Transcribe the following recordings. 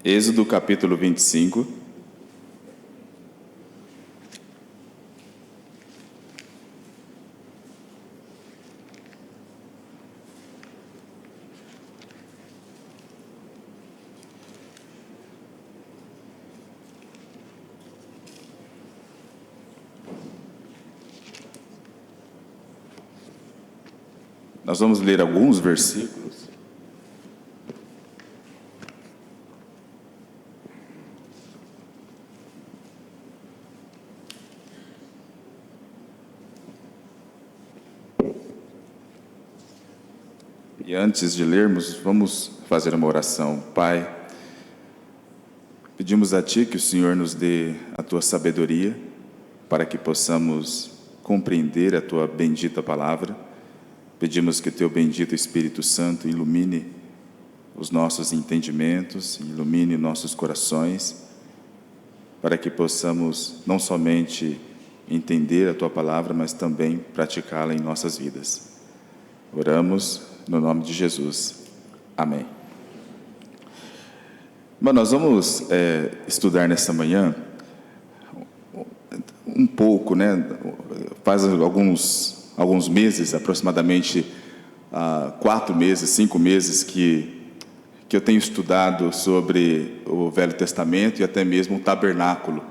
Êxodo capítulo 25. Nós vamos ler alguns versículos. E antes de lermos, vamos fazer uma oração. Pai, pedimos a Ti que o Senhor nos dê a Tua sabedoria para que possamos compreender a Tua bendita palavra. Pedimos que Teu bendito Espírito Santo ilumine os nossos entendimentos, ilumine nossos corações, para que possamos não somente entender a Tua palavra, mas também praticá-la em nossas vidas. Oramos no nome de Jesus. Amém. Bom, nós vamos estudar nessa manhã um pouco, né? Faz alguns meses, aproximadamente 4 meses, 5 meses que eu tenho estudado sobre o Velho Testamento e até mesmo o tabernáculo.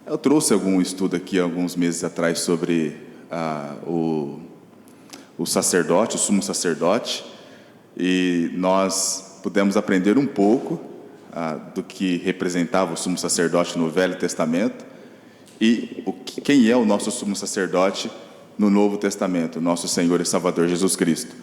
Eu trouxe algum estudo aqui alguns meses atrás sobre o sacerdote, o sumo sacerdote, e nós pudemos aprender um pouco do que representava o sumo sacerdote no Velho Testamento e quem é o nosso sumo sacerdote no Novo Testamento, nosso Senhor e Salvador Jesus Cristo.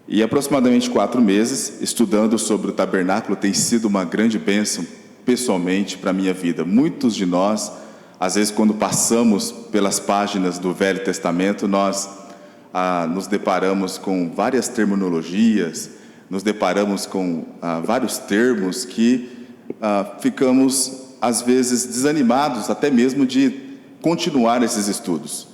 E aproximadamente 4 meses estudando sobre o tabernáculo tem sido uma grande bênção pessoalmente para a minha vida. Muitos de nós, às vezes quando passamos pelas páginas do Velho Testamento, nós nos deparamos com várias terminologias, nos deparamos com vários termos que ficamos às vezes desanimados até mesmo de continuar esses estudos.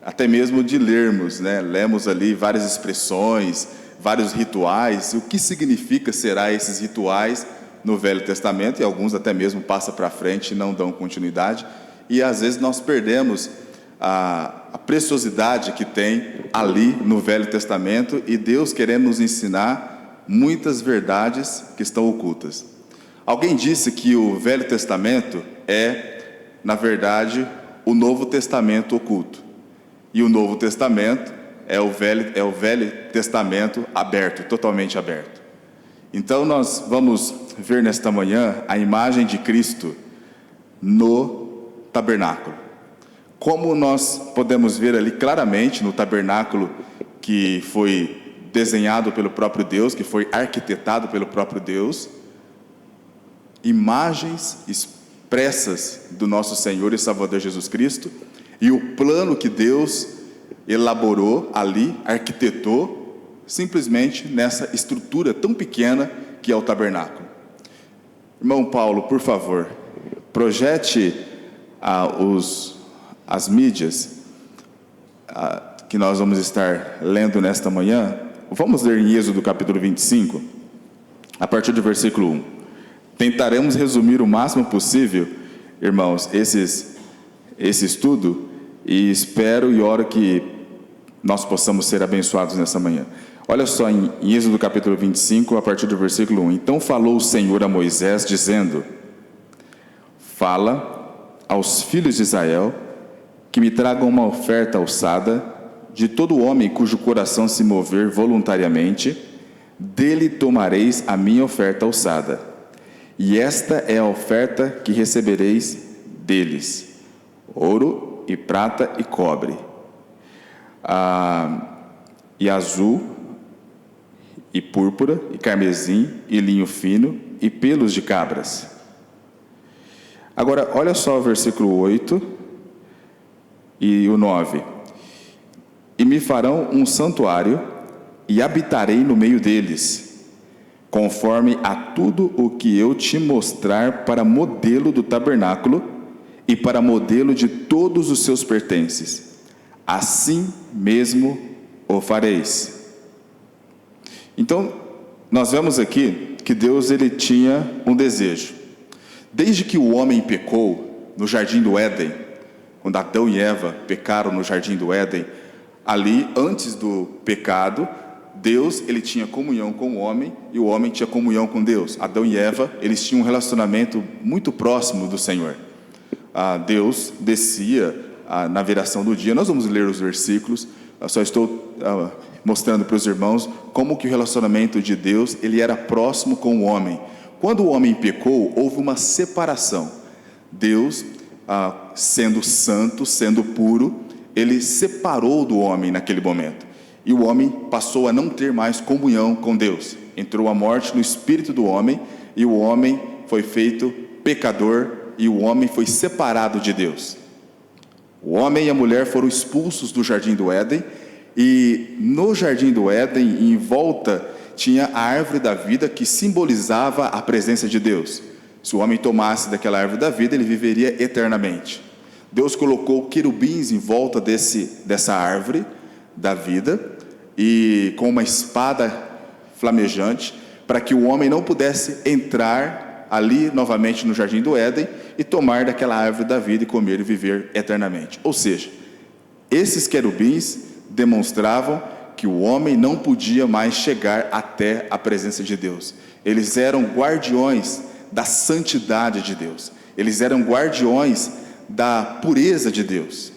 Até mesmo de lermos, né? Lemos ali várias expressões, vários rituais. O que significa será esses rituais no Velho Testamento? E alguns até mesmo passam para frente e não dão continuidade. E às vezes nós perdemos a preciosidade que tem ali no Velho Testamento e Deus querendo nos ensinar muitas verdades que estão ocultas. Alguém disse que o Velho Testamento é, na verdade, o Novo Testamento oculto. E o Novo Testamento é o Velho Testamento aberto, totalmente aberto. Então nós vamos ver nesta manhã a imagem de Cristo no tabernáculo. Como nós podemos ver ali claramente no tabernáculo que foi desenhado pelo próprio Deus, que foi arquitetado pelo próprio Deus, imagens expressas do nosso Senhor e Salvador Jesus Cristo, e o plano que Deus elaborou ali, arquitetou, simplesmente nessa estrutura tão pequena que é o tabernáculo. Irmão Paulo, por favor, projete as mídias que nós vamos estar lendo nesta manhã. Vamos ler em Êxodo capítulo 25, a partir do versículo 1. Tentaremos resumir o máximo possível, irmãos, esse estudo, e espero e oro que nós possamos ser abençoados nessa manhã. Olha só em Êxodo capítulo 25, a partir do versículo 1. Então falou o Senhor a Moisés, dizendo: Fala aos filhos de Israel que me tragam uma oferta alçada de todo homem cujo coração se mover voluntariamente, dele tomareis a minha oferta alçada. E esta é a oferta que recebereis deles: ouro e prata e cobre, e azul, e púrpura, e carmesim, e linho fino, e pelos de cabras. Agora, olha só o versículo 8 e o 9. E me farão um santuário, e habitarei no meio deles, conforme a tudo o que eu te mostrar para modelo do tabernáculo, e para modelo de todos os seus pertences. Assim mesmo o fareis. Então, nós vemos aqui que Deus ele tinha um desejo. Desde que o homem pecou no jardim do Éden, quando Adão e Eva pecaram no jardim do Éden, ali, antes do pecado, Deus, ele tinha comunhão com o homem e o homem tinha comunhão com Deus. Adão e Eva, eles tinham um relacionamento muito próximo do Senhor. Deus descia na viração do dia. Nós vamos ler os versículos. Eu só estou mostrando para os irmãos como que o relacionamento de Deus, ele era próximo com o homem. Quando o homem pecou, houve uma separação. Deus, sendo santo, sendo puro, ele separou do homem naquele momento. E o homem passou a não ter mais comunhão com Deus. Entrou a morte no espírito do homem, e o homem foi feito pecador, e o homem foi separado de Deus. O homem e a mulher foram expulsos do jardim do Éden, e no jardim do Éden, em volta, tinha a árvore da vida, que simbolizava a presença de Deus. Se o homem tomasse daquela árvore da vida, ele viveria eternamente. Deus colocou querubins em volta dessa árvore da vida, e com uma espada flamejante, para que o homem não pudesse entrar ali novamente no jardim do Éden e tomar daquela árvore da vida e comer e viver eternamente. Ou seja, esses querubins demonstravam que o homem não podia mais chegar até a presença de Deus. Eles eram guardiões da santidade de Deus. Eles eram guardiões da pureza de Deus.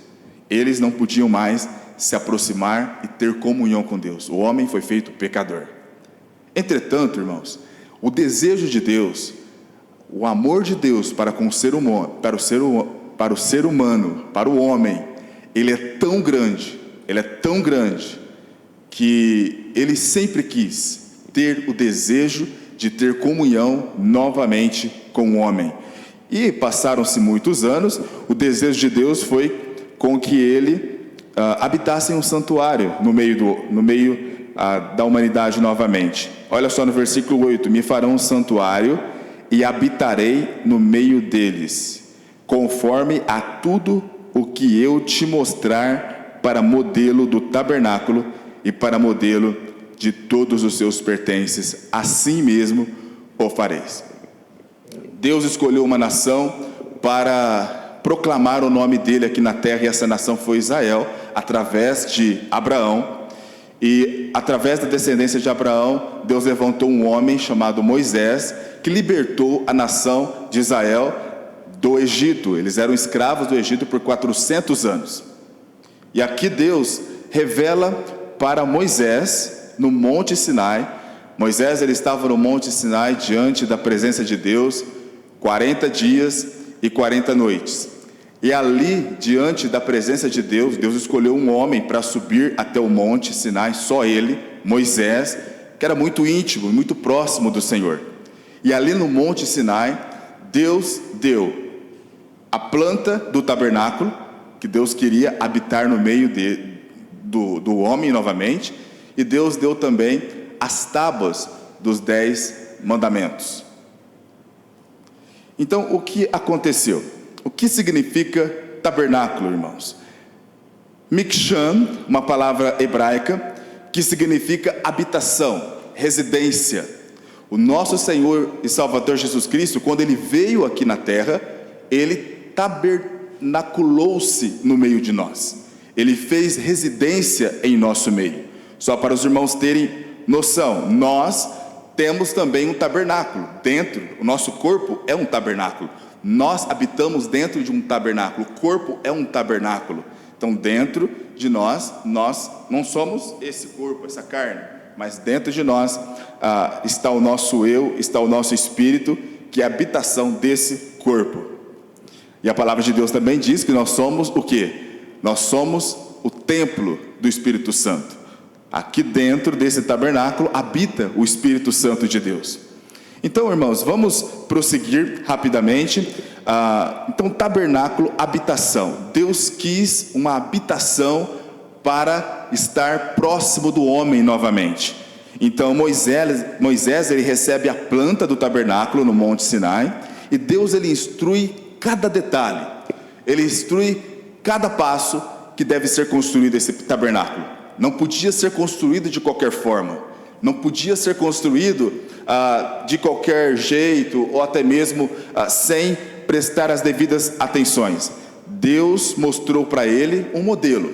Eles não podiam mais se aproximar e ter comunhão com Deus. O homem foi feito pecador. Entretanto, irmãos, o desejo de Deus, o amor de Deus para com o ser humano, para o homem, ele é tão grande, que ele sempre quis ter o desejo de ter comunhão novamente com o homem. E passaram-se muitos anos, o desejo de Deus foi com que ele habitasse em um santuário no meio da humanidade novamente. Olha só no versículo 8: me farão um santuário e habitarei no meio deles, conforme a tudo o que eu te mostrar, para modelo do tabernáculo e para modelo de todos os seus pertences, assim mesmo o fareis. Deus escolheu uma nação para proclamar o nome dele aqui na terra, e essa nação foi Israel, através de Abraão. E através da descendência de Abraão, Deus levantou um homem chamado Moisés, que libertou a nação de Israel do Egito. Eles eram escravos do Egito por 400 anos. E aqui Deus revela para Moisés, no Monte Sinai. Moisés, ele estava no Monte Sinai, diante da presença de Deus, 40 dias e 40 noites. E ali, diante da presença de Deus, Deus escolheu um homem para subir até o Monte Sinai, só ele, Moisés, que era muito íntimo, muito próximo do Senhor. E ali no Monte Sinai, Deus deu a planta do tabernáculo, que Deus queria habitar no meio do homem novamente, e Deus deu também as tábuas dos 10 mandamentos. Então, o que aconteceu? O que significa tabernáculo, irmãos? Mikshan, uma palavra hebraica, que significa habitação, residência. O nosso Senhor e Salvador Jesus Cristo, quando ele veio aqui na terra, ele tabernaculou-se no meio de nós. Ele fez residência em nosso meio. Só para os irmãos terem noção, nós temos também um tabernáculo dentro. O nosso corpo é um tabernáculo. Nós habitamos dentro de um tabernáculo. O corpo é um tabernáculo. Então, dentro de nós não somos esse corpo, essa carne, mas dentro de nós está o nosso eu, está o nosso espírito, que é a habitação desse corpo. E a palavra de Deus também diz que nós somos o quê? Nós somos o templo do Espírito Santo. Aqui dentro desse tabernáculo habita o Espírito Santo de Deus. Então, irmãos, vamos prosseguir rapidamente. Então, tabernáculo, habitação. Deus quis uma habitação para estar próximo do homem novamente. Então, Moisés ele recebe a planta do tabernáculo no Monte Sinai, e Deus ele instrui cada detalhe. Ele instrui cada passo que deve ser construído esse tabernáculo. Não podia ser construído de qualquer forma. Não podia ser construído de qualquer jeito, ou até mesmo sem prestar as devidas atenções. Deus mostrou para ele um modelo,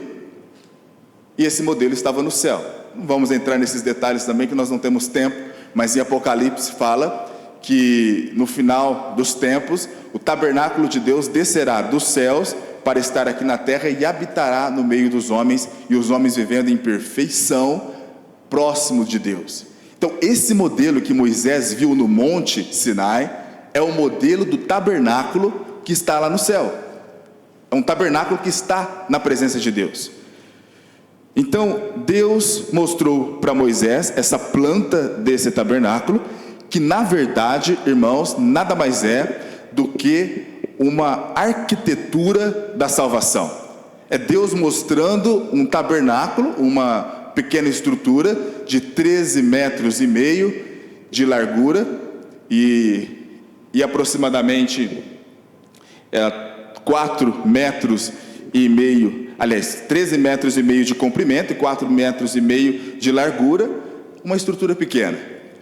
e esse modelo estava no céu. Não vamos entrar nesses detalhes também, que nós não temos tempo, mas em Apocalipse fala que no final dos tempos, o tabernáculo de Deus descerá dos céus para estar aqui na terra e habitará no meio dos homens, e os homens vivendo em perfeição, próximo de Deus. Então esse modelo que Moisés viu no Monte Sinai é o modelo do tabernáculo que está lá no céu. É um tabernáculo que está na presença de Deus. Então Deus mostrou para Moisés essa planta desse tabernáculo, que na verdade, irmãos, nada mais é do que uma arquitetura da salvação. É Deus mostrando um tabernáculo, uma pequena estrutura de 13,5 metros de largura e aproximadamente 4,5 metros, aliás, 13,5 metros de comprimento e 4,5 metros de largura, uma estrutura pequena,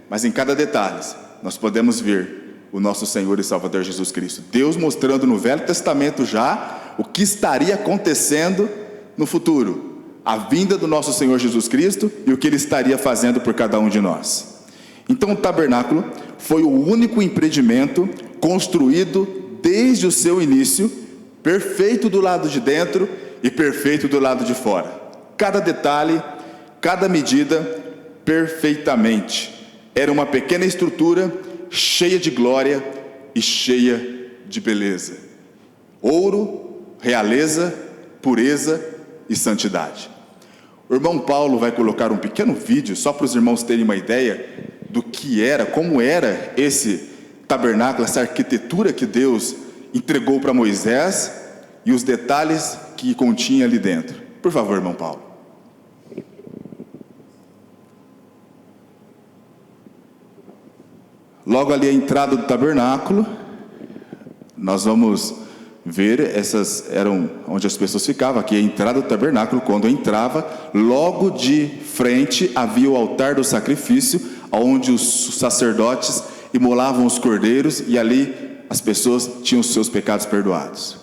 mas em cada detalhe nós podemos ver o nosso Senhor e Salvador Jesus Cristo. Deus mostrando no Velho Testamento já o que estaria acontecendo no futuro, a vinda do nosso Senhor Jesus Cristo e o que Ele estaria fazendo por cada um de nós. Então o tabernáculo foi o único empreendimento construído desde o seu início, perfeito do lado de dentro e perfeito do lado de fora. Cada detalhe, cada medida, perfeitamente. Era uma pequena estrutura cheia de glória e cheia de beleza. Ouro, realeza, pureza e santidade. O irmão Paulo vai colocar um pequeno vídeo só para os irmãos terem uma ideia do que era, como era esse tabernáculo, essa arquitetura que Deus entregou para Moisés e os detalhes que continha ali dentro. Por favor, irmão Paulo. Logo ali a entrada do tabernáculo, nós vamos ver, essas eram onde as pessoas ficavam. Aqui a entrada do tabernáculo. Quando entrava, logo de frente havia o altar do sacrifício, onde os sacerdotes imolavam os cordeiros, e ali as pessoas tinham os seus pecados perdoados.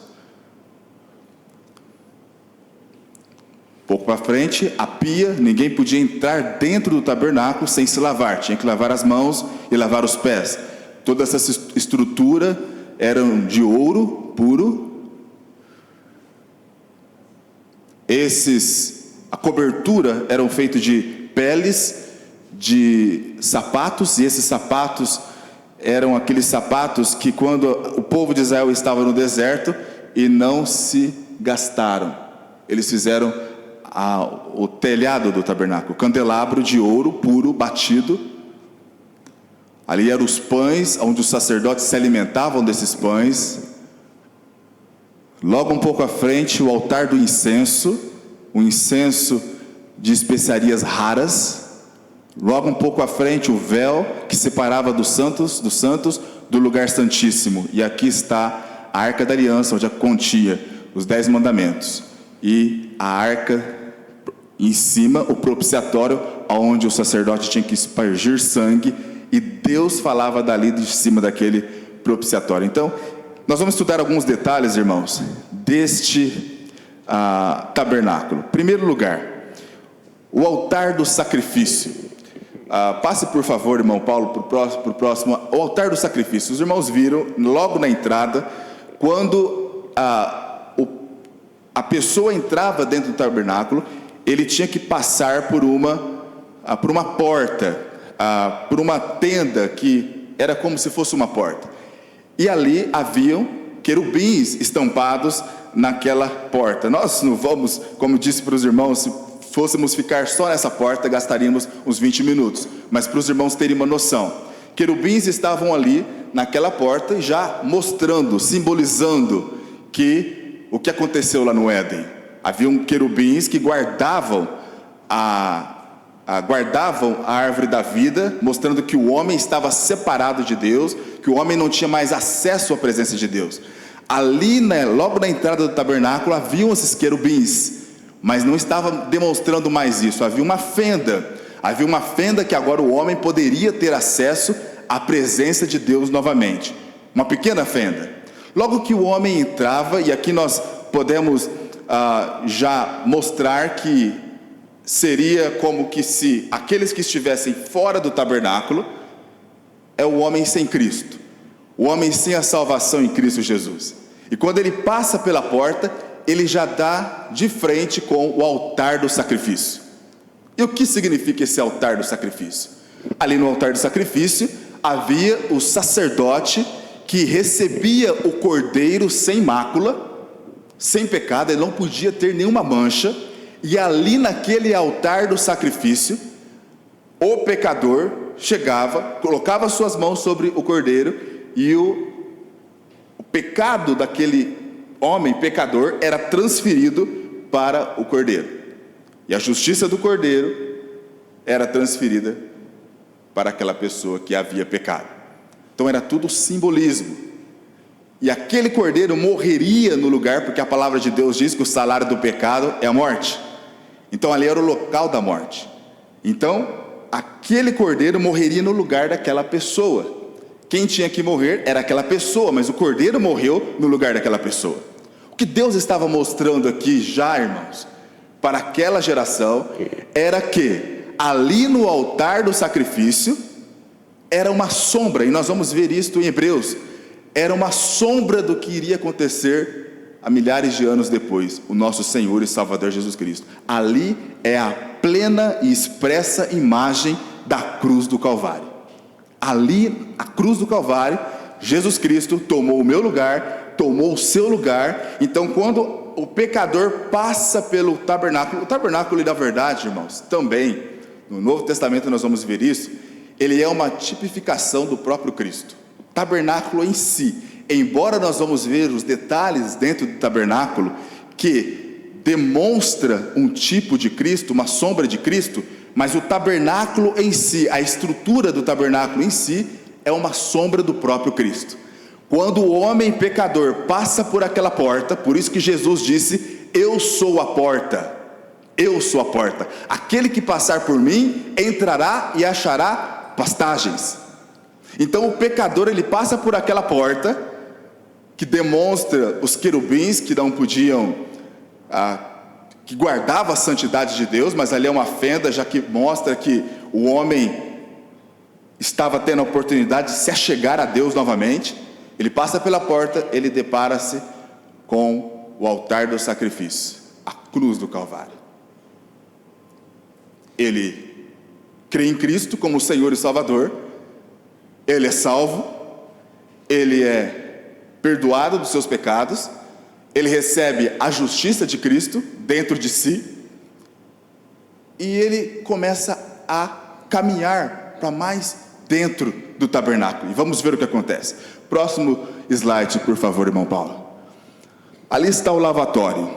Pouco para frente, a pia, ninguém podia entrar dentro do tabernáculo sem se lavar, tinha que lavar as mãos e lavar os pés. Toda essa estrutura era de ouro puro. A cobertura eram feitos de peles de sapatos, e esses sapatos eram aqueles sapatos que quando o povo de Israel estava no deserto e não se gastaram, eles fizeram o telhado do tabernáculo, candelabro de ouro puro batido. Ali eram os pães, onde os sacerdotes se alimentavam desses pães. Logo um pouco à frente, o altar do incenso, o incenso de especiarias raras. Logo um pouco à frente, o véu que separava dos santos do lugar santíssimo. E aqui está a arca da aliança, onde continha os 10 mandamentos. E a arca em cima, o propiciatório, onde o sacerdote tinha que espargir sangue, e Deus falava dali de cima daquele propiciatório. Então, nós vamos estudar alguns detalhes, irmãos, deste tabernáculo. Em primeiro lugar, o altar do sacrifício. Passe por favor, irmão Paulo, para o próximo. O altar do sacrifício. Os irmãos viram logo na entrada, quando a pessoa entrava dentro do tabernáculo, ele tinha que passar por uma porta, por uma tenda que era como se fosse uma porta. E ali haviam querubins estampados naquela porta. Nós não vamos, como disse para os irmãos, se fôssemos ficar só nessa porta, gastaríamos uns 20 minutos. Mas para os irmãos terem uma noção, querubins estavam ali naquela porta, já mostrando, simbolizando o que aconteceu lá no Éden. Haviam querubins que guardavam a árvore da vida, mostrando que o homem estava separado de Deus, que o homem não tinha mais acesso à presença de Deus. Ali, logo na entrada do tabernáculo, haviam esses querubins, mas não estava demonstrando mais isso. Havia uma fenda, Havia uma fenda que agora o homem poderia ter acesso à presença de Deus novamente. Uma pequena fenda. Logo que o homem entrava, e aqui nós podemos já mostrar que seria como que se aqueles que estivessem fora do tabernáculo é o homem sem Cristo, o homem sem a salvação em Cristo Jesus. E quando ele passa pela porta, ele já dá de frente com o altar do sacrifício. E o que significa esse altar do sacrifício? Ali no altar do sacrifício havia o sacerdote que recebia o cordeiro sem mácula, sem pecado, ele não podia ter nenhuma mancha, e ali naquele altar do sacrifício, o pecador chegava, colocava suas mãos sobre o cordeiro, e o pecado daquele homem pecador era transferido para o cordeiro, e a justiça do cordeiro era transferida para aquela pessoa que havia pecado. Então era tudo simbolismo. E aquele cordeiro morreria no lugar, porque a palavra de Deus diz que o salário do pecado é a morte. Então ali era o local da morte. Então aquele cordeiro morreria no lugar daquela pessoa. Quem tinha que morrer era aquela pessoa, mas o cordeiro morreu no lugar daquela pessoa. O que Deus estava mostrando aqui já, irmãos, para aquela geração, era que ali no altar do sacrifício era uma sombra, e nós vamos ver isto em Hebreus, era uma sombra do que iria acontecer há milhares de anos depois, o nosso Senhor e Salvador Jesus Cristo. Ali é a plena e expressa imagem da cruz do Calvário. Ali, a cruz do Calvário, Jesus Cristo tomou o meu lugar, tomou o seu lugar. Então quando o pecador passa pelo tabernáculo, o tabernáculo, na verdade, irmãos, também, no Novo Testamento nós vamos ver isso, ele é uma tipificação do próprio Cristo. O tabernáculo em si, embora nós vamos ver os detalhes dentro do tabernáculo, que demonstra um tipo de Cristo, uma sombra de Cristo, mas o tabernáculo em si, a estrutura do tabernáculo em si, é uma sombra do próprio Cristo. Quando o homem pecador passa por aquela porta, por isso que Jesus disse: eu sou a porta, eu sou a porta, aquele que passar por mim, entrará e achará pastagens. Então o pecador, ele passa por aquela porta, que demonstra os querubins que não podiam, que guardava a santidade de Deus, mas ali é uma fenda, já que mostra que o homem estava tendo a oportunidade de se achegar a Deus novamente. Ele passa pela porta, ele depara-se com o altar do sacrifício, a cruz do Calvário. Ele crê em Cristo como Senhor e Salvador, ele é salvo, ele é perdoado dos seus pecados, ele recebe a justiça de Cristo dentro de si, e ele começa a caminhar para mais dentro do tabernáculo. E vamos ver o que acontece. Próximo slide, por favor, irmão Paulo. Ali está o lavatório.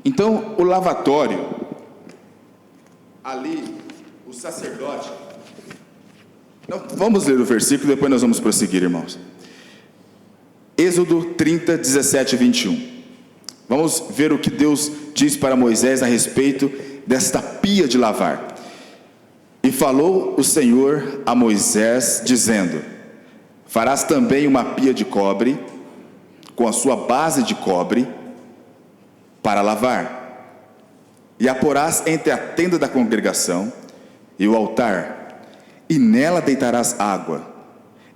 Então, o lavatório, ali, o sacerdote... Então, vamos ler o versículo, depois nós vamos prosseguir, irmãos. Êxodo 30, 17 e 21. Vamos ver o que Deus diz para Moisés a respeito desta pia de lavar. E falou o Senhor a Moisés, dizendo: farás também uma pia de cobre, com a sua base de cobre, para lavar, e a porás entre a tenda da congregação e o altar, e nela deitarás água,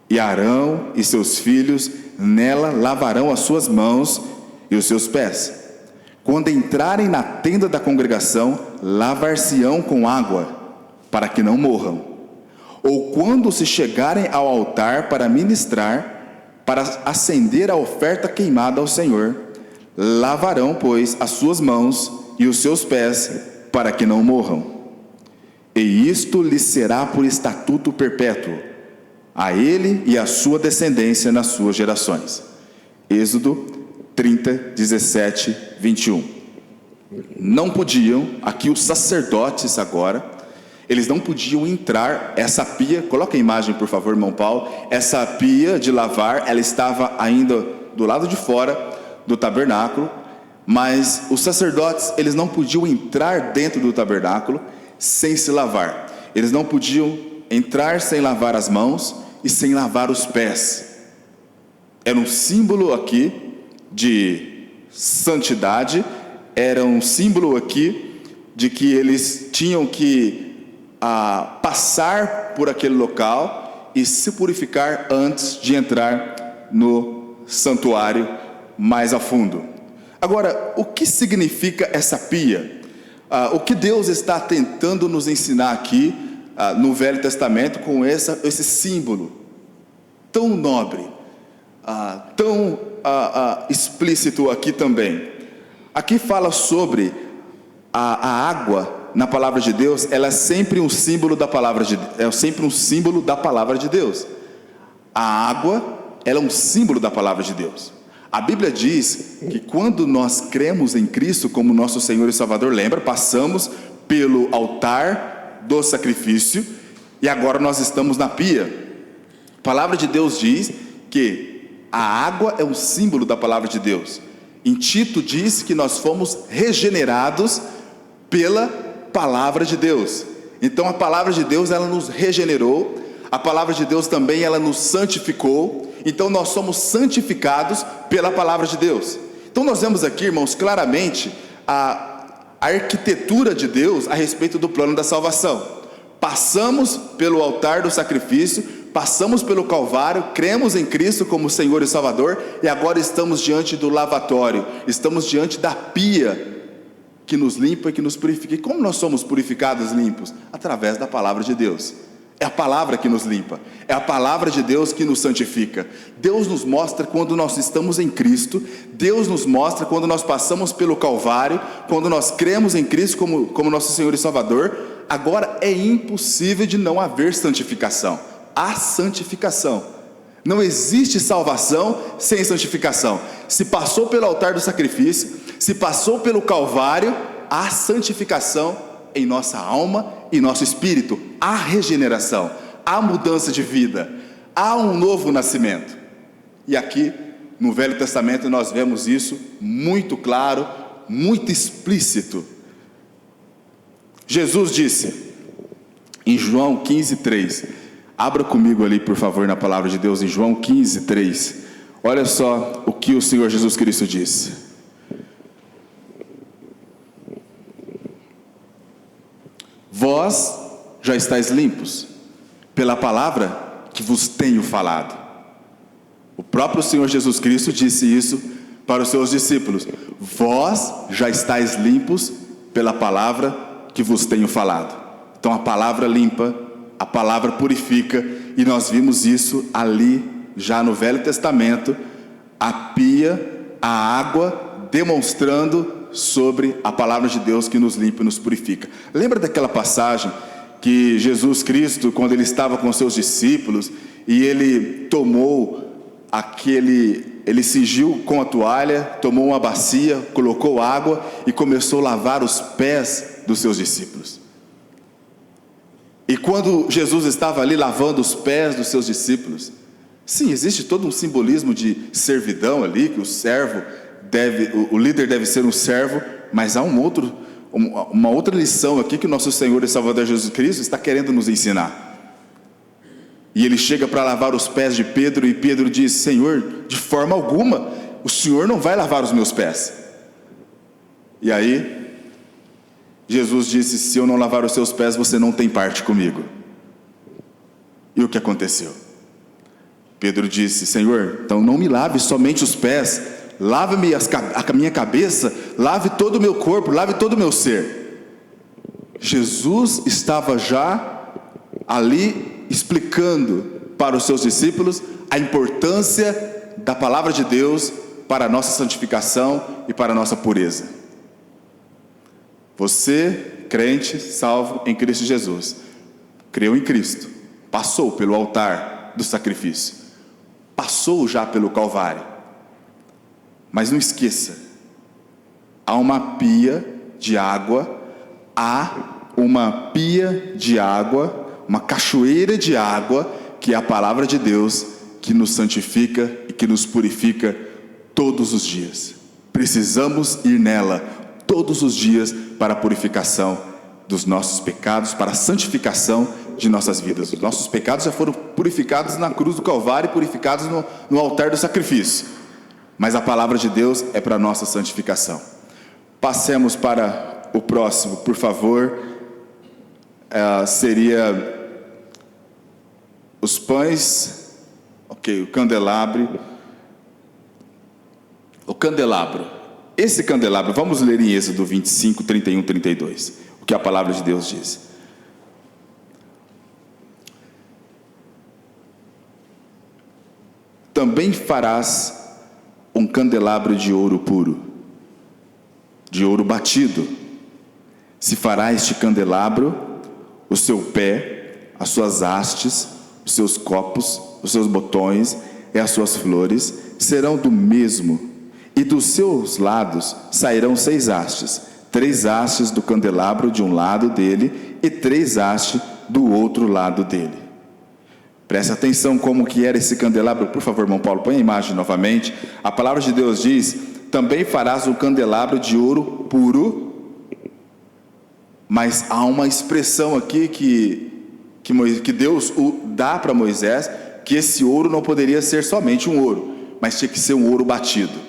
e Arão e seus filhos nela lavarão as suas mãos e os seus pés. Quando entrarem na tenda da congregação, lavar-se-ão com água, para que não morram. Ou quando se chegarem ao altar para ministrar, para acender a oferta queimada ao Senhor, lavarão, pois, as suas mãos e os seus pés, para que não morram. E isto lhes será por estatuto perpétuo, a ele e à sua descendência nas suas gerações. Êxodo 30, 17, 21. Não podiam, aqui os sacerdotes agora, eles não podiam entrar, essa pia, coloca a imagem por favor, irmão Paulo, essa pia de lavar, ela estava ainda do lado de fora do tabernáculo, mas os sacerdotes, eles não podiam entrar dentro do tabernáculo, sem se lavar. Eles não podiam entrar sem lavar as mãos e sem lavar os pés. Era um símbolo aqui de santidade, era um símbolo aqui de que eles tinham que passar por aquele local e se purificar antes de entrar no santuário mais a fundo. Agora, o que significa essa pia? O que Deus está tentando nos ensinar aqui no Velho Testamento com esse símbolo tão nobre, tão explícito aqui também? Aqui fala sobre a água na palavra de Deus. Ela é sempre um símbolo da palavra de Deus. A água, ela é um símbolo da palavra de Deus. A Bíblia diz que quando nós cremos em Cristo como nosso Senhor e Salvador, lembra, passamos pelo altar do sacrifício e agora nós estamos na pia. A palavra de Deus diz que a água é um símbolo da palavra de Deus. Em Tito diz que nós fomos regenerados pela palavra de Deus. Então a palavra de Deus, ela nos regenerou. A palavra de Deus também, ela nos santificou. Então nós somos santificados pela palavra de Deus. Então nós vemos aqui, irmãos, claramente a arquitetura de Deus a respeito do plano da salvação. Passamos pelo altar do sacrifício, passamos pelo Calvário, cremos em Cristo como Senhor e Salvador, e agora estamos diante do lavatório, estamos diante da pia que nos limpa e que nos purifica. E como nós somos purificados e limpos? Através da palavra de Deus. É a palavra que nos limpa, é a palavra de Deus que nos santifica. Deus nos mostra quando nós estamos em Cristo, Deus nos mostra quando nós passamos pelo Calvário, quando nós cremos em Cristo como nosso Senhor e Salvador. Agora é impossível de não haver santificação. Há santificação. Não existe salvação sem santificação. Se passou pelo altar do sacrifício, se passou pelo Calvário, há santificação em nossa alma e nosso espírito. Há regeneração, há mudança de vida, há um novo nascimento. E aqui no Velho Testamento nós vemos isso muito claro, muito explícito. Jesus disse em João 15:3, abra comigo ali por favor na palavra de Deus, em João 15:3, olha só o que o Senhor Jesus Cristo disse: vós já estáis limpos pela palavra que vos tenho falado. O próprio Senhor Jesus Cristo disse isso para os seus discípulos: vós já estáis limpos pela palavra que vos tenho falado. Então a palavra limpa, a palavra purifica, e nós vimos isso ali já no Velho Testamento, a pia, a água demonstrando sobre a palavra de Deus que nos limpa e nos purifica. Lembra daquela passagem que Jesus Cristo, quando ele estava com seus discípulos, e ele ele cingiu com a toalha, tomou uma bacia, colocou água e começou a lavar os pés dos seus discípulos. E quando Jesus estava ali lavando os pés dos seus discípulos, sim, existe todo um simbolismo de servidão ali, que o líder deve ser um servo, mas há uma outra lição aqui que o nosso Senhor e Salvador Jesus Cristo está querendo nos ensinar. E ele chega para lavar os pés de Pedro, e Pedro diz: Senhor, de forma alguma, o Senhor não vai lavar os meus pés. E aí, Jesus disse: se eu não lavar os seus pés, você não tem parte comigo. E o que aconteceu? Pedro disse: Senhor, então não me lave somente os pés, lave-me a minha cabeça, lave todo o meu corpo, lave todo o meu ser. Jesus estava já ali explicando para os seus discípulos a importância da palavra de Deus para a nossa santificação e para a nossa pureza. Você, crente, salvo em Cristo Jesus, creu em Cristo, passou pelo altar do sacrifício, passou já pelo Calvário, mas não esqueça, há uma pia de água, uma cachoeira de água, que é a palavra de Deus, que nos santifica e que nos purifica todos os dias. Precisamos ir nela todos os dias para a purificação dos nossos pecados, para a santificação de nossas vidas. Os nossos pecados já foram purificados na cruz do Calvário e purificados no altar do sacrifício. Mas a palavra de Deus é para a nossa santificação. Passemos para o próximo, por favor. Seria os pães, ok, o candelabro. O candelabro. Esse candelabro, vamos ler em Êxodo 25, 31, 32, o que a palavra de Deus diz. Também farás um candelabro de ouro puro, de ouro batido. Se fará este candelabro, o seu pé, as suas hastes, os seus copos, os seus botões e as suas flores serão do mesmo, e dos seus lados sairão 6 hastes, 3 hastes do candelabro de um lado dele e 3 hastes do outro lado dele. Preste atenção como que era esse candelabro. Por favor, irmão Paulo, põe a imagem novamente. A palavra de Deus diz: também farás um candelabro de ouro puro. Mas há uma expressão aqui que Deus dá para Moisés, que esse ouro não poderia ser somente um ouro, mas tinha que ser um ouro batido.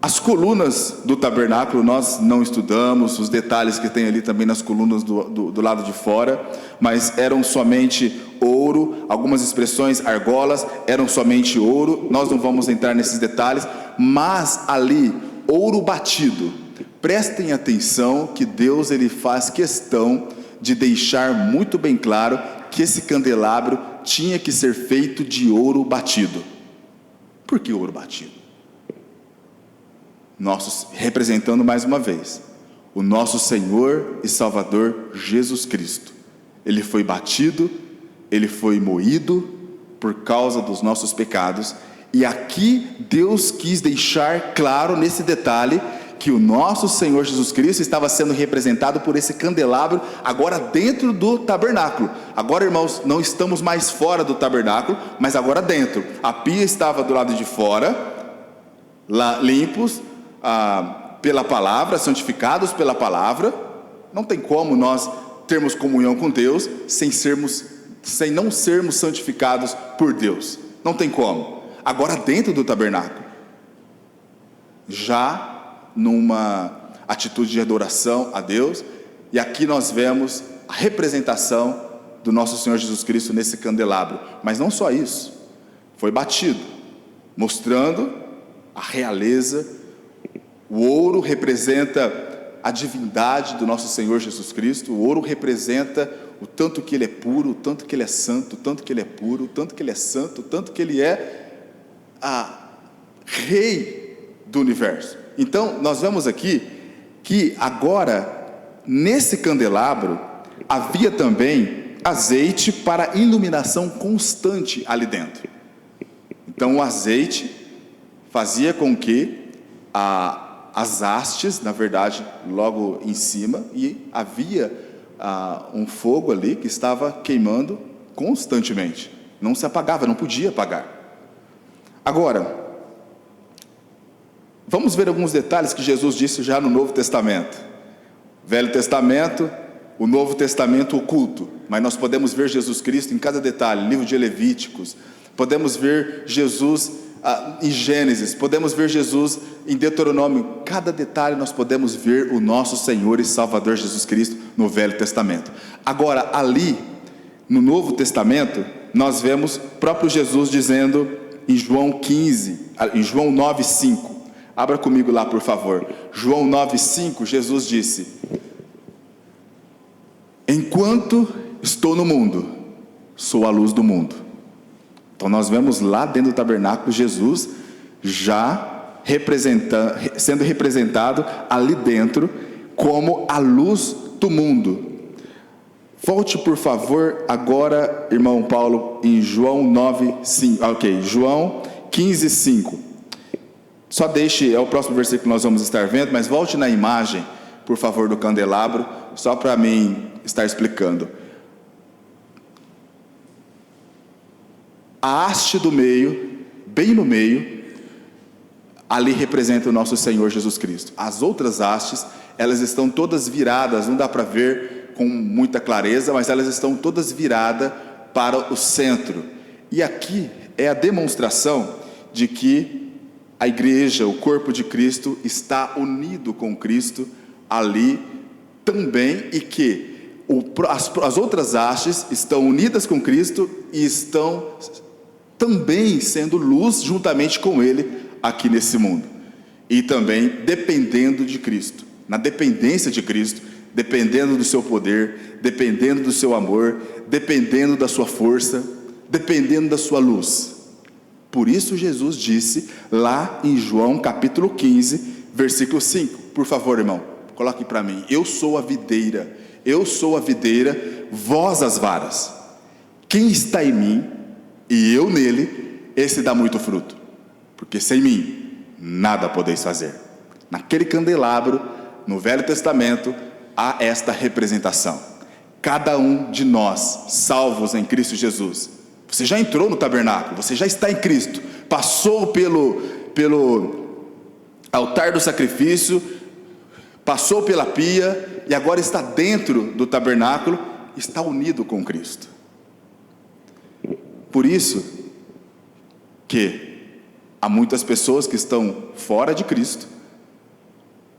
As colunas do tabernáculo nós não estudamos, os detalhes que tem ali também nas colunas do lado de fora, mas eram somente ouro, algumas expressões, argolas, eram somente ouro, nós não vamos entrar nesses detalhes, mas ali, ouro batido. Prestem atenção que Deus ele faz questão de deixar muito bem claro que esse candelabro tinha que ser feito de ouro batido. Por que ouro batido? Representando mais uma vez o nosso Senhor e Salvador Jesus Cristo. Ele foi batido, ele foi moído por causa dos nossos pecados, e aqui Deus quis deixar claro nesse detalhe que o nosso Senhor Jesus Cristo estava sendo representado por esse candelabro, agora dentro do tabernáculo. Agora, irmãos, não estamos mais fora do tabernáculo, mas agora dentro. A pia estava do lado de fora, lá limpos, pela palavra, santificados pela palavra. Não tem como nós termos comunhão com Deus sem não sermos santificados por Deus. Não tem como. Agora dentro do tabernáculo, já numa atitude de adoração a Deus, e aqui nós vemos a representação do nosso Senhor Jesus Cristo nesse candelabro. Mas não só isso, foi batido, mostrando a realeza. O ouro representa a divindade do nosso Senhor Jesus Cristo. O ouro representa o tanto que Ele é puro, o tanto que Ele é santo, o tanto que Ele é puro, o tanto que Ele é santo, o tanto que Ele é Rei do universo. Então, nós vemos aqui que agora, nesse candelabro, havia também azeite para iluminação constante ali dentro. Então, o azeite fazia com que as hastes, na verdade, logo em cima, e havia um fogo ali que estava queimando constantemente, não se apagava, não podia apagar. Agora, vamos ver alguns detalhes que Jesus disse já no Novo Testamento. Velho Testamento, o Novo Testamento oculto, mas nós podemos ver Jesus Cristo em cada detalhe. Livro de Levíticos, podemos ver Jesus em Gênesis, podemos ver Jesus em Deuteronômio. Cada detalhe nós podemos ver o nosso Senhor e Salvador Jesus Cristo no Velho Testamento. Agora, ali no Novo Testamento, nós vemos próprio Jesus dizendo em João 9:5. Abra comigo lá, por favor. João 9:5, Jesus disse: enquanto estou no mundo, sou a luz do mundo. Então nós vemos lá dentro do tabernáculo Jesus já sendo representado ali dentro como a luz do mundo. Volte, por favor, agora, irmão Paulo, em João 9:5. Ok, João 15:5. Só deixe, é o próximo versículo que nós vamos estar vendo, mas volte na imagem, por favor, do candelabro, só para mim estar explicando. A haste do meio, bem no meio, ali representa o nosso Senhor Jesus Cristo. As outras hastes, elas estão todas viradas, não dá para ver com muita clareza, mas elas estão todas viradas para o centro. E aqui é a demonstração de que a igreja, o corpo de Cristo, está unido com Cristo ali também, e que as outras hastes estão unidas com Cristo e estão também sendo luz juntamente com Ele aqui nesse mundo. E também dependendo de Cristo, na dependência de Cristo, dependendo do seu poder, dependendo do seu amor, dependendo da sua força, dependendo da sua luz. Por isso Jesus disse lá em João capítulo 15, versículo 5. Por favor, irmão, coloque para mim. Eu sou a videira, vós as varas. Quem está em mim e eu nele, esse dá muito fruto, porque sem mim nada podeis fazer. Naquele candelabro, no Velho Testamento, há esta representação. Cada um de nós, salvos em Cristo Jesus, você já entrou no tabernáculo, você já está em Cristo, passou pelo altar do sacrifício, passou pela pia, e agora está dentro do tabernáculo, está unido com Cristo. Por isso que há muitas pessoas que estão fora de Cristo.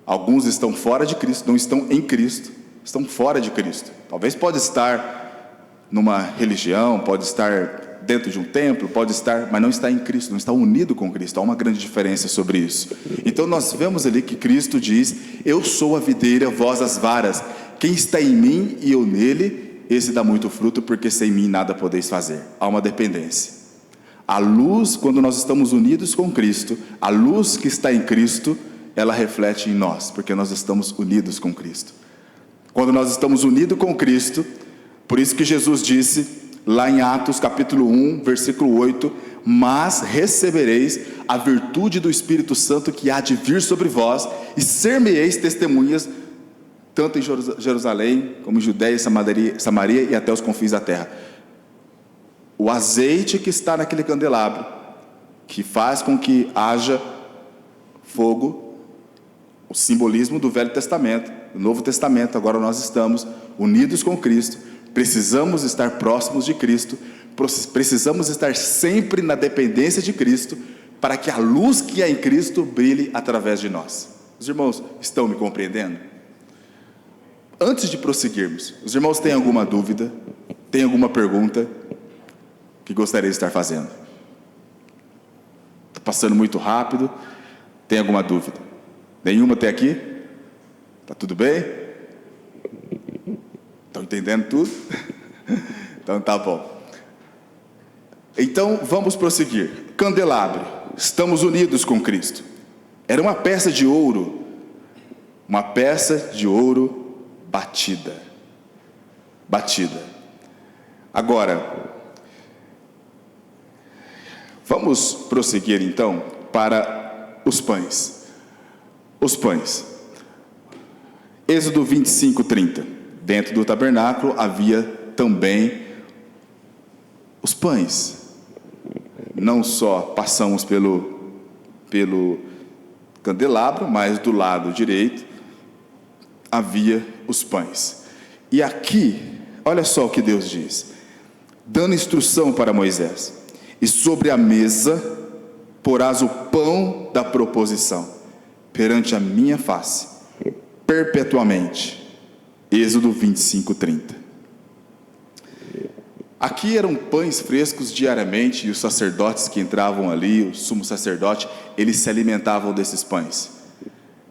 Alguns estão fora de Cristo, não estão em Cristo, estão fora de Cristo. Talvez pode estar numa religião, pode estar dentro de um templo, pode estar, mas não está em Cristo, não está unido com Cristo. Há uma grande diferença sobre isso. Então nós vemos ali que Cristo diz: eu sou a videira, vós as varas. Quem está em mim e eu nele, esse dá muito fruto, porque sem mim nada podeis fazer. Há uma dependência. A luz, quando nós estamos unidos com Cristo, a luz que está em Cristo, ela reflete em nós, porque nós estamos unidos com Cristo. Quando nós estamos unidos com Cristo, por isso que Jesus disse lá em Atos capítulo 1, versículo 8: mas recebereis a virtude do Espírito Santo que há de vir sobre vós, e ser-me-eis testemunhas, tanto em Jerusalém, como em Judeia, Samaria e até os confins da terra. O azeite que está naquele candelabro, que faz com que haja fogo, o simbolismo do Velho Testamento, do Novo Testamento. Agora nós estamos unidos com Cristo, precisamos estar próximos de Cristo, precisamos estar sempre na dependência de Cristo, para que a luz que há em Cristo brilhe através de nós. Os irmãos estão me compreendendo? Antes de prosseguirmos, os irmãos têm alguma dúvida? Têm alguma pergunta que gostaria de estar fazendo? Está passando muito rápido. Tem alguma dúvida? Nenhuma até aqui? Está tudo bem? Estão entendendo tudo? Então tá bom. Então vamos prosseguir. Candelabro, estamos unidos com Cristo. Era uma peça de ouro batida. Agora, vamos prosseguir então para os pães. Os pães. Êxodo 25, 30. Dentro do tabernáculo havia também os pães. Não só passamos pelo candelabro, mas do lado direito havia os pães. E aqui, olha só o que Deus diz, dando instrução para Moisés: e sobre a mesa porás o pão da proposição, perante a minha face, perpetuamente. Êxodo 25, 30. Aqui eram pães frescos diariamente, e os sacerdotes que entravam ali, o sumo sacerdote, eles se alimentavam desses pães.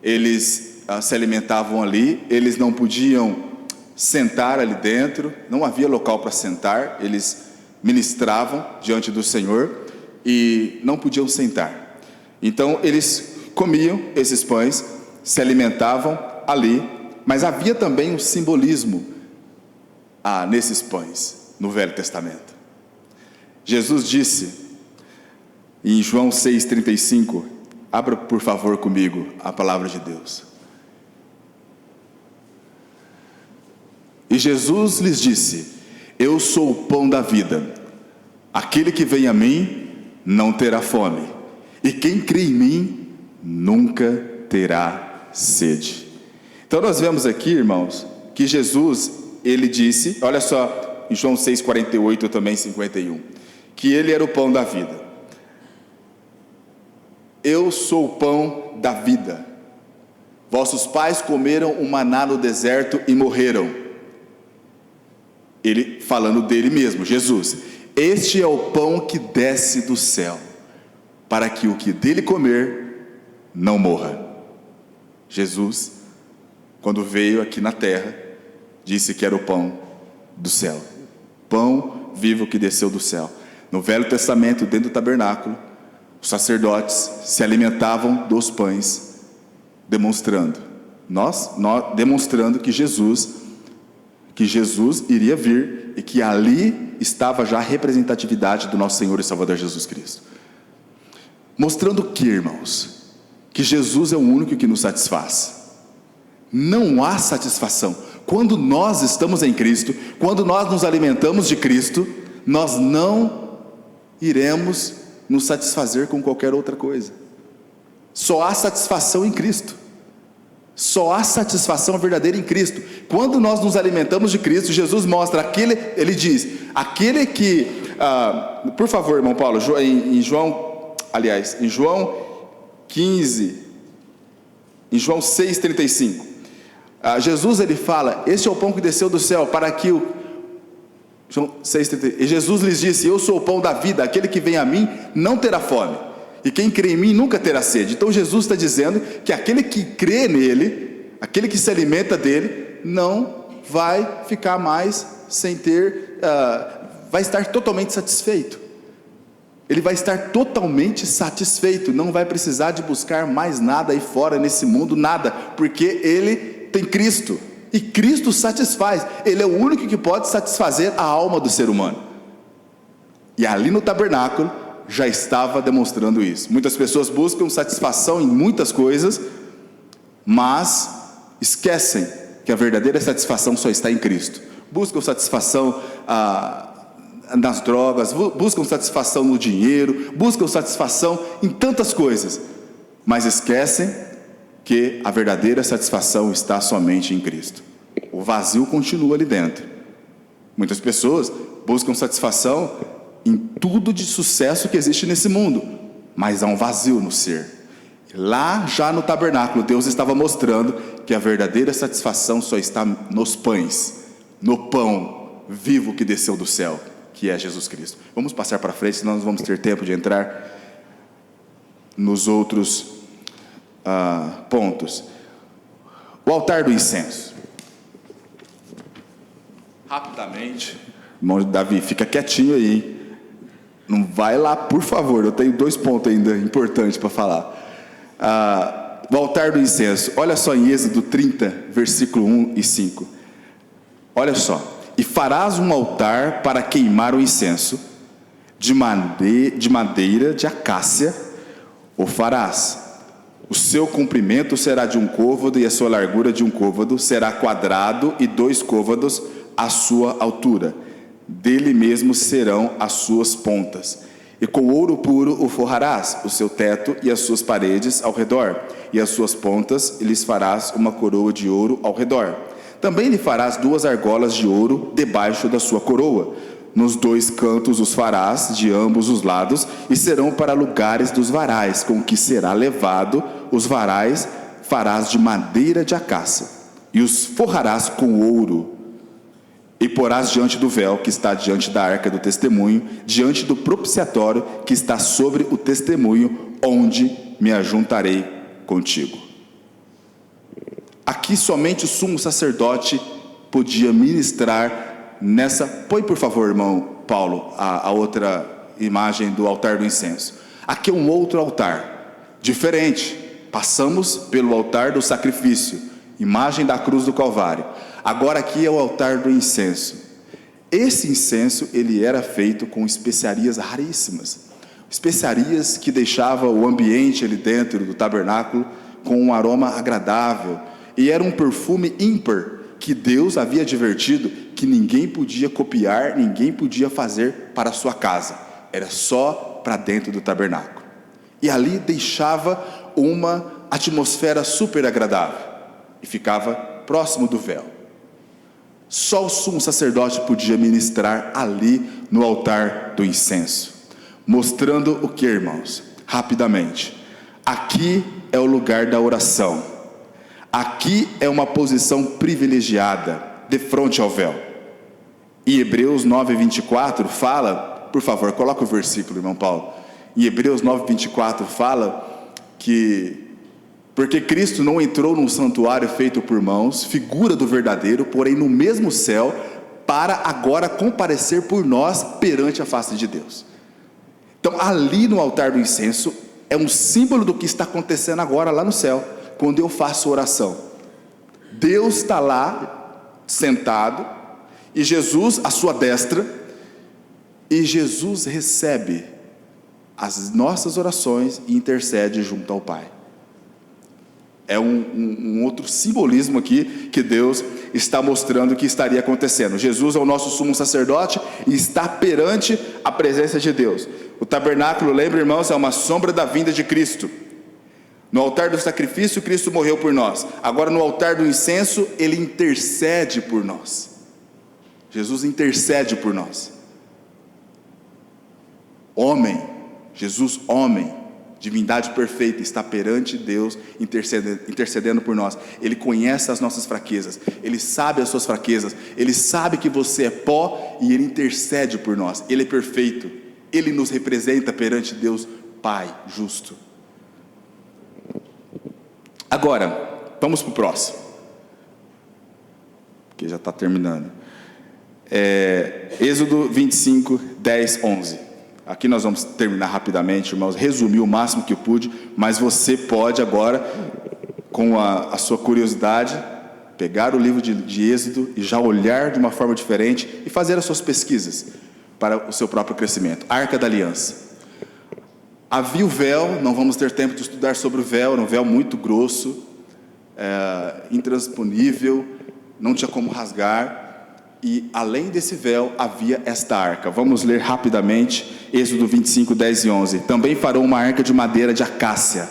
Eles se alimentavam ali, eles não podiam sentar ali dentro, não havia local para sentar, eles ministravam diante do Senhor e não podiam sentar. Então eles comiam esses pães, se alimentavam ali, mas havia também um simbolismo nesses pães no Velho Testamento. Jesus disse em João 6,35, abra por favor comigo a palavra de Deus. E Jesus lhes disse: eu sou o pão da vida, aquele que vem a mim não terá fome, e quem crê em mim nunca terá sede. Então nós vemos aqui, irmãos, que Jesus, ele disse, olha só, em João 6,48 também 51, que ele era o pão da vida. Eu sou o pão da vida. Vossos pais comeram o maná no deserto e morreram. Ele falando dele mesmo, Jesus. Este é o pão que desce do céu, para que o que dele comer não morra. Jesus, quando veio aqui na terra, disse que era o pão do céu, pão vivo que desceu do céu. No Velho Testamento, dentro do tabernáculo, os sacerdotes se alimentavam dos pães, demonstrando que Jesus iria vir e que ali estava já a representatividade do nosso Senhor e Salvador Jesus Cristo. Mostrando que, irmãos, que Jesus é o único que nos satisfaz. Não há satisfação. Quando nós estamos em Cristo, quando nós nos alimentamos de Cristo, nós não iremos nos satisfazer com qualquer outra coisa. Só há satisfação em Cristo. Só há satisfação verdadeira em Cristo. Quando nós nos alimentamos de Cristo, Jesus mostra ele diz, aquele que, por favor, irmão Paulo, em João 15, em João 6,35, Jesus ele fala, este é o pão que desceu do céu, para que João 6,35, e Jesus lhes disse, eu sou o pão da vida, aquele que vem a mim não terá fome, e quem crê em mim nunca terá sede. Então Jesus está dizendo que aquele que crê nele, aquele que se alimenta dele, não vai ficar mais sem ter, vai estar totalmente satisfeito. Ele vai estar totalmente satisfeito, não vai precisar de buscar mais nada aí fora nesse mundo, nada, porque ele tem Cristo, e Cristo satisfaz. Ele é o único que pode satisfazer a alma do ser humano. E ali no tabernáculo já estava demonstrando isso. Muitas pessoas buscam satisfação em muitas coisas, mas esquecem que a verdadeira satisfação só está em Cristo. Buscam satisfação nas drogas, buscam satisfação no dinheiro, buscam satisfação em tantas coisas, mas esquecem que a verdadeira satisfação está somente em Cristo. O vazio continua ali dentro. Muitas pessoas buscam satisfação em tudo de sucesso que existe nesse mundo, mas há um vazio no ser. Lá já no tabernáculo, Deus estava mostrando que a verdadeira satisfação só está nos pães, no pão vivo que desceu do céu, que é Jesus Cristo. Vamos passar para frente, senão nós vamos ter tempo de entrar nos outros pontos. O altar do incenso. Rapidamente, irmão Davi, fica quietinho aí. Não vai lá, por favor. Eu tenho 2 pontos ainda importantes para falar. O altar do incenso. Olha só em Êxodo 30, versículo 1 e 5. Olha só. E farás um altar para queimar o incenso, de madeira de acácia o farás. O seu comprimento será de 1 côvado e a sua largura de 1 côvado, será quadrado e 2 côvados a sua altura. Dele mesmo serão as suas pontas. E com ouro puro o forrarás, o seu teto e as suas paredes ao redor, e as suas pontas, e lhes farás uma coroa de ouro ao redor. Também lhe farás 2 argolas de ouro debaixo da sua coroa. Nos 2 cantos os farás de ambos os lados, e serão para lugares dos varais, com que será levado. Os varais farás de madeira de acácia, e os forrarás com ouro. E porás diante do véu que está diante da arca do testemunho, diante do propiciatório que está sobre o testemunho, onde me ajuntarei contigo. Aqui somente o sumo sacerdote podia ministrar nessa. Põe por favor, irmão Paulo, a outra imagem do altar do incenso. Aqui é um outro altar, diferente. Passamos pelo altar do sacrifício, imagem da cruz do Calvário. Agora aqui é o altar do incenso. Esse incenso, ele era feito com especiarias raríssimas, especiarias que deixavam o ambiente ali dentro do tabernáculo com um aroma agradável, e era um perfume ímpar, que Deus havia advertido que ninguém podia copiar, ninguém podia fazer para a sua casa, era só para dentro do tabernáculo, e ali deixava uma atmosfera super agradável, e ficava próximo do véu. Só o sumo sacerdote podia ministrar ali no altar do incenso. Mostrando o que, irmãos? Rapidamente. Aqui é o lugar da oração. Aqui é uma posição privilegiada, de frente ao véu. E Hebreus 9:24 fala, por favor, coloca o versículo, irmão Paulo. Em Hebreus 9:24 fala que, porque Cristo não entrou num santuário feito por mãos, figura do verdadeiro, porém no mesmo céu, para agora comparecer por nós perante a face de Deus. Então ali no altar do incenso, é um símbolo do que está acontecendo agora lá no céu, quando eu faço oração. Deus está lá, sentado, e Jesus à sua destra, e Jesus recebe as nossas orações e intercede junto ao Pai. É um outro simbolismo aqui que Deus está mostrando que estaria acontecendo. Jesus é o nosso sumo sacerdote e está perante a presença de Deus. O tabernáculo, lembra, irmãos, é uma sombra da vinda de Cristo. No altar do sacrifício, Cristo morreu por nós. Agora no altar do incenso, Ele intercede por nós. Jesus intercede por nós. Homem, Jesus homem, divindade perfeita, está perante Deus intercedendo por nós. Ele conhece as nossas fraquezas, Ele sabe as suas fraquezas, Ele sabe que você é pó e Ele intercede por nós. Ele é perfeito, Ele nos representa perante Deus Pai justo. Agora, vamos para o próximo, que já está terminando. Êxodo 25, 10, 11. Aqui nós vamos terminar rapidamente, irmãos, resumir o máximo que eu pude, mas você pode agora, com a sua curiosidade, pegar o livro de Êxodo e já olhar de uma forma diferente e fazer as suas pesquisas para o seu próprio crescimento. Arca da Aliança. Havia o véu, não vamos ter tempo de estudar sobre o véu, era um véu muito grosso, intransponível, não tinha como rasgar. E além desse véu havia esta arca. Vamos ler rapidamente Êxodo 25, 10 e 11. Também farão uma arca de madeira de acácia.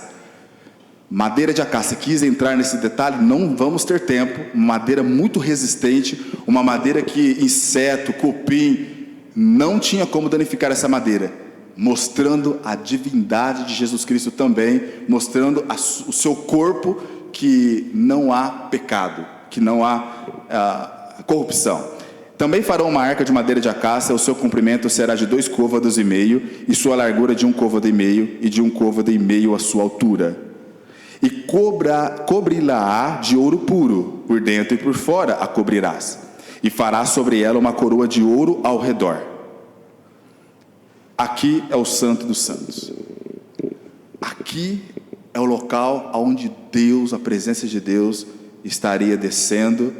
Madeira de acácia, quis entrar nesse detalhe, não vamos ter tempo. Madeira muito resistente, uma madeira que inseto, cupim, não tinha como danificar essa madeira. Mostrando a divindade de Jesus Cristo também, mostrando o seu corpo, que não há pecado, que não há corrupção. Também farão uma arca de madeira de acácia, o seu comprimento será de 2,5 côvados, e sua largura de 1,5 côvado, e de 1,5 côvado a sua altura. E cobri-la-á de ouro puro, por dentro e por fora a cobrirás, e farás sobre ela uma coroa de ouro ao redor. Aqui é o Santo dos Santos. Aqui é o local onde Deus, a presença de Deus, estaria descendo.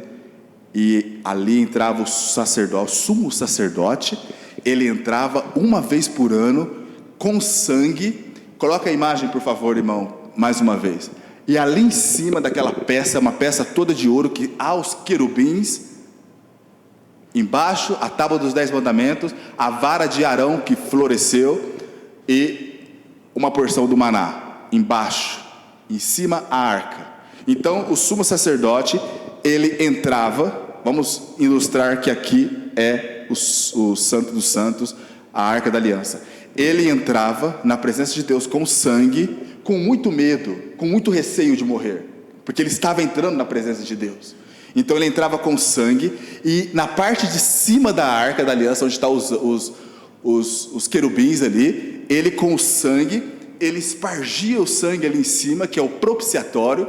E ali entrava o sacerdote, o sumo sacerdote. Ele entrava uma vez por ano com sangue. Coloca a imagem, por favor, irmão, mais uma vez. E ali em cima daquela peça, uma peça toda de ouro, que há os querubins. Embaixo a tábua dos 10 mandamentos, a vara de Arão que floresceu e uma porção do maná. Embaixo, em cima a arca. Então o sumo sacerdote, ele entrava. Vamos ilustrar que aqui é o Santo dos Santos, a Arca da Aliança. Ele entrava na presença de Deus com sangue, com muito medo, com muito receio de morrer, porque ele estava entrando na presença de Deus. Então ele entrava com sangue, e na parte de cima da Arca da Aliança, onde estão os querubins ali, ele com o sangue, ele espargia o sangue ali em cima, que é o propiciatório,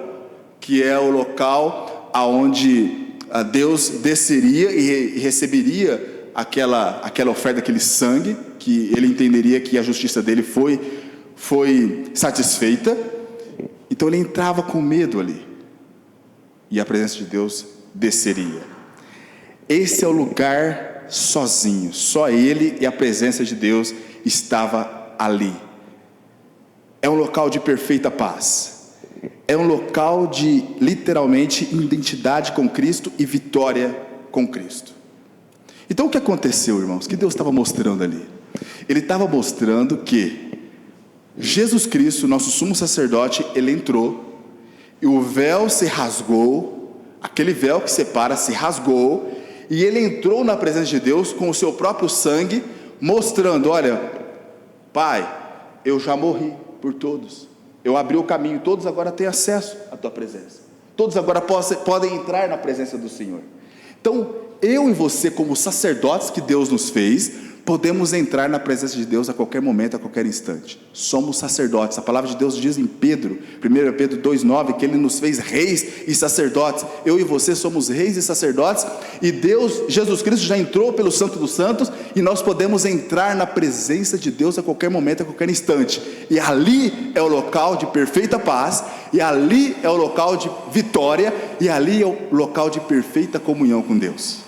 que é o local aonde Deus desceria e receberia aquela oferta, aquele sangue, que ele entenderia que a justiça dele foi satisfeita. Então ele entrava com medo ali, e a presença de Deus desceria. Esse é o lugar sozinho, só ele e a presença de Deus estava ali. É um local de perfeita paz. É um local de, literalmente, identidade com Cristo e vitória com Cristo. Então o que aconteceu, irmãos? O que Deus estava mostrando ali? Ele estava mostrando que Jesus Cristo, nosso sumo sacerdote, ele entrou, e o véu se rasgou, aquele véu que separa se rasgou, e ele entrou na presença de Deus com o seu próprio sangue, mostrando: olha, Pai, eu já morri por todos, eu abri o caminho, todos agora têm acesso à tua presença, todos agora podem entrar na presença do Senhor. Então, eu e você, como sacerdotes que Deus nos fez, podemos entrar na presença de Deus a qualquer momento, a qualquer instante. Somos sacerdotes. A palavra de Deus diz em Pedro, 1 Pedro 2,9, que Ele nos fez reis e sacerdotes. Eu e você somos reis e sacerdotes, e Deus, Jesus Cristo, já entrou pelo Santo dos Santos, e nós podemos entrar na presença de Deus a qualquer momento, a qualquer instante. E ali é o local de perfeita paz, e ali é o local de vitória, e ali é o local de perfeita comunhão com Deus.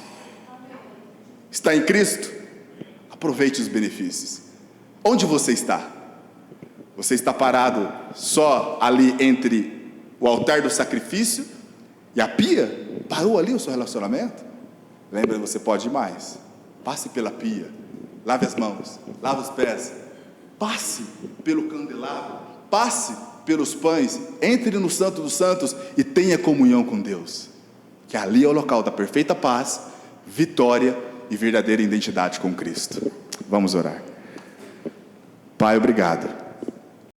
Está em Cristo? Aproveite os benefícios. Onde você está? Você está parado só ali entre o altar do sacrifício e a pia? Parou ali o seu relacionamento? Lembra, você pode ir mais. Passe pela pia, lave as mãos, lave os pés, passe pelo candelabro, passe pelos pães, entre no Santo dos Santos e tenha comunhão com Deus, que ali é o local da perfeita paz, vitória e verdadeira identidade com Cristo. Vamos orar. Pai, obrigado